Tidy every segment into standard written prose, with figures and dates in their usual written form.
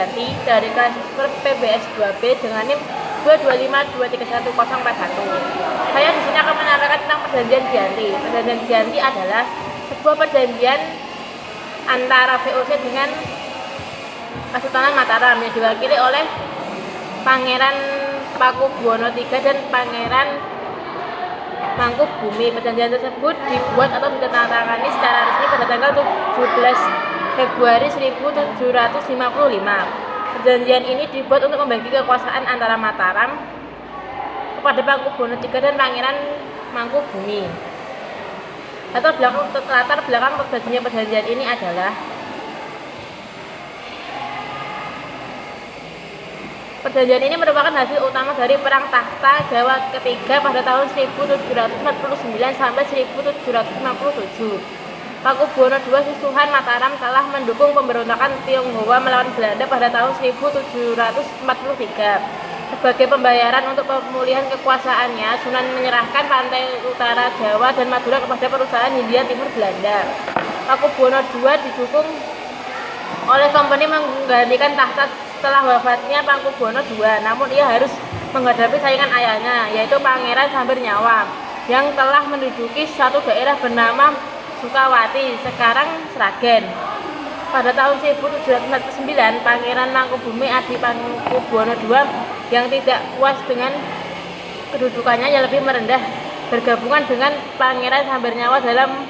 Giyanti dari kelas PBS 2B dengan NIM 225231041. Saya di sini akan menerangkan tentang perjanjian Giyanti. Perjanjian Giyanti adalah sebuah perjanjian antara VOC dengan Kesultanan Mataram yang diwakili oleh Pangeran Pakubuwono III dan Pangeran Mangkubumi. Perjanjian tersebut dibuat atau ditandatangani secara resmi pada tanggal 17 Februari 1755. Perjanjian ini dibuat untuk membagi kekuasaan antara Mataram kepada Pakubuwono III dan Pangeran Mangkubumi. Latar belakang perjanjian ini adalah perjanjian ini merupakan hasil utama dari Perang Takhta Jawa ketiga pada tahun 1749 sampai 1757. Pakubuwono II Susuhan Mataram telah mendukung pemberontakan Tionghoa melawan Belanda pada tahun 1743. Sebagai pembayaran untuk pemulihan kekuasaannya, Sunan menyerahkan pantai utara Jawa dan Madura kepada perusahaan Hindia Timur Belanda. Pakubuwono II didukung oleh Kompeni menggantikan tahta setelah wafatnya Pakubuwono II, namun ia harus menghadapi saingan ayahnya, yaitu Pangeran Sambernyawa, yang telah menduduki suatu daerah bernama Sukawati, sekarang Sragen. Pada tahun 1749, Pangeran Mangkubumi Adi Pakubuwono II yang tidak puas dengan kedudukannya yang lebih merendah bergabungan dengan Pangeran Sambernyawa dalam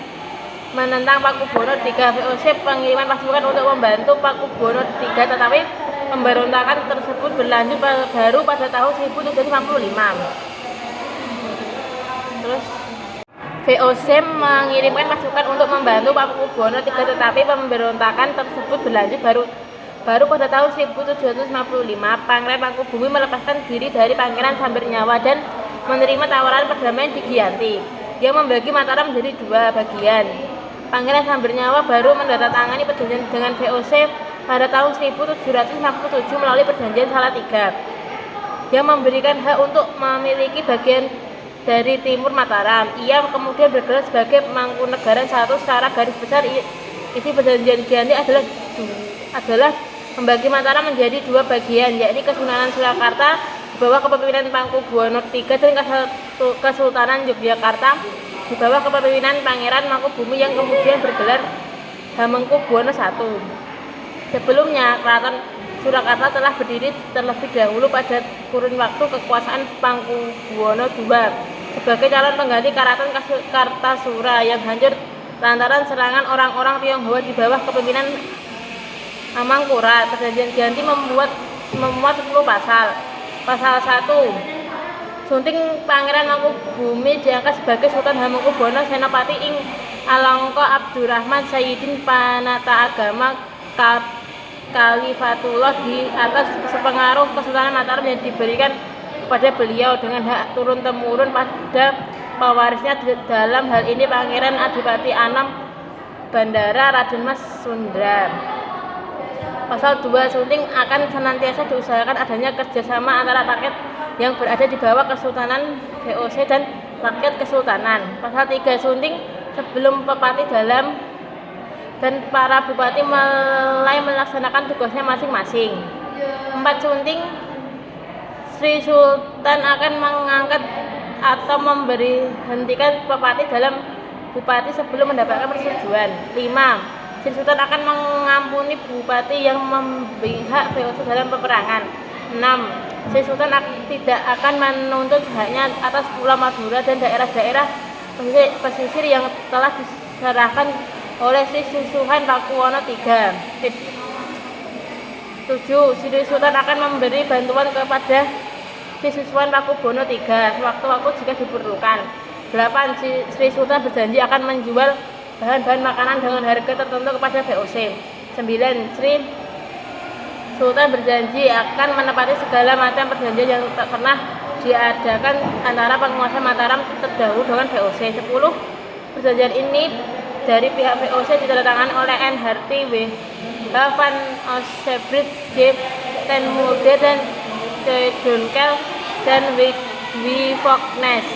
menentang Pakubuwono III. VOC pengiriman pasukan untuk membantu Pakubuwono III, tetapi pemberontakan tersebut berlanjut baru pada tahun 1755. Terus VOC mengirimkan pasukan untuk membantu Pakubuwono III, tetapi pemberontakan tersebut berlanjut baru pada tahun 1755. Pangeran Mangkubumi melepaskan diri dari Pangeran Sambernyawa dan menerima tawaran perdamaian di Giyanti yang membagi Mataram menjadi dua bagian. Pangeran Sambernyawa baru menandatangani perjanjian dengan VOC pada tahun 1757 melalui perjanjian Salatiga yang memberikan hak untuk memiliki bagian dari timur Mataram. Ia kemudian bergelar sebagai Mangkunagaran I. Secara garis besar isi perjanjian Giyanti adalah membagi Mataram menjadi dua bagian, yakni Kesultanan Surakarta di bawah kepemimpinan Pakubuwono III dan Kesultanan Yogyakarta di bawah kepemimpinan Pangeran Mangkubumi yang kemudian bergelar Hamengkubuwono I. Sebelumnya, Keraton Surakarta telah berdiri terlebih dahulu pada kurun waktu kekuasaan Pakubuwono II sebagai calon pengganti Keraton Kartasura yang hancur lantaran serangan orang-orang Tionghoa di bawah kepemimpinan Amangkurat. Perjanjian Giyanti memuat 10 pasal. Pasal 1. Sunting Pangeran Mangkubumi diangkat sebagai Sultan Hamengkubuwono Senopati ing Alangka Abdurrahman Sayyidin Panata Agama Khalifatullah di atas sepengaruh Kesultanan Mataram yang diberikan kepada beliau dengan hak turun-temurun pada pewarisnya, dalam hal ini Pangeran Adipati Anom Bandara Raden Mas Sundra. Pasal 2. Sunting akan senantiasa diusahakan adanya kerjasama antara rakyat yang berada di bawah Kesultanan VOC dan rakyat Kesultanan. Pasal 3. Sunting sebelum Pepati dalam dan para bupati mulai melaksanakan tugasnya masing-masing. 4. Sunting Sri Sultan akan mengangkat atau memberhentikan Pepati dalam bupati sebelum mendapatkan persetujuan. 5. Sri Sultan akan mengampuni bupati yang memihak VOC dalam peperangan. 6. Sri Sultan tidak akan menuntut haknya atas Pulau Madura dan daerah-daerah pesisir yang telah diserahkan oleh Sri Susuhan Pakubuwono III. 7. Sri Sultan akan memberi bantuan kepada Sri Susuhan Pakubuwono III sewaktu-waktu jika diperlukan. 8. Sri Sultan berjanji akan menjual bahan-bahan makanan dengan harga tertentu kepada VOC. 9. Sri Sultan berjanji akan menepati segala macam perjanjian yang tak pernah diadakan antara penguasa Mataram terdahulu dengan VOC. 10. Perjanjian ini dari pihak VOC ditandatangani oleh N. Harti, W. H. van Osebrit, J. Ten Mulder, dan C. Donkel, dan W. Vogness.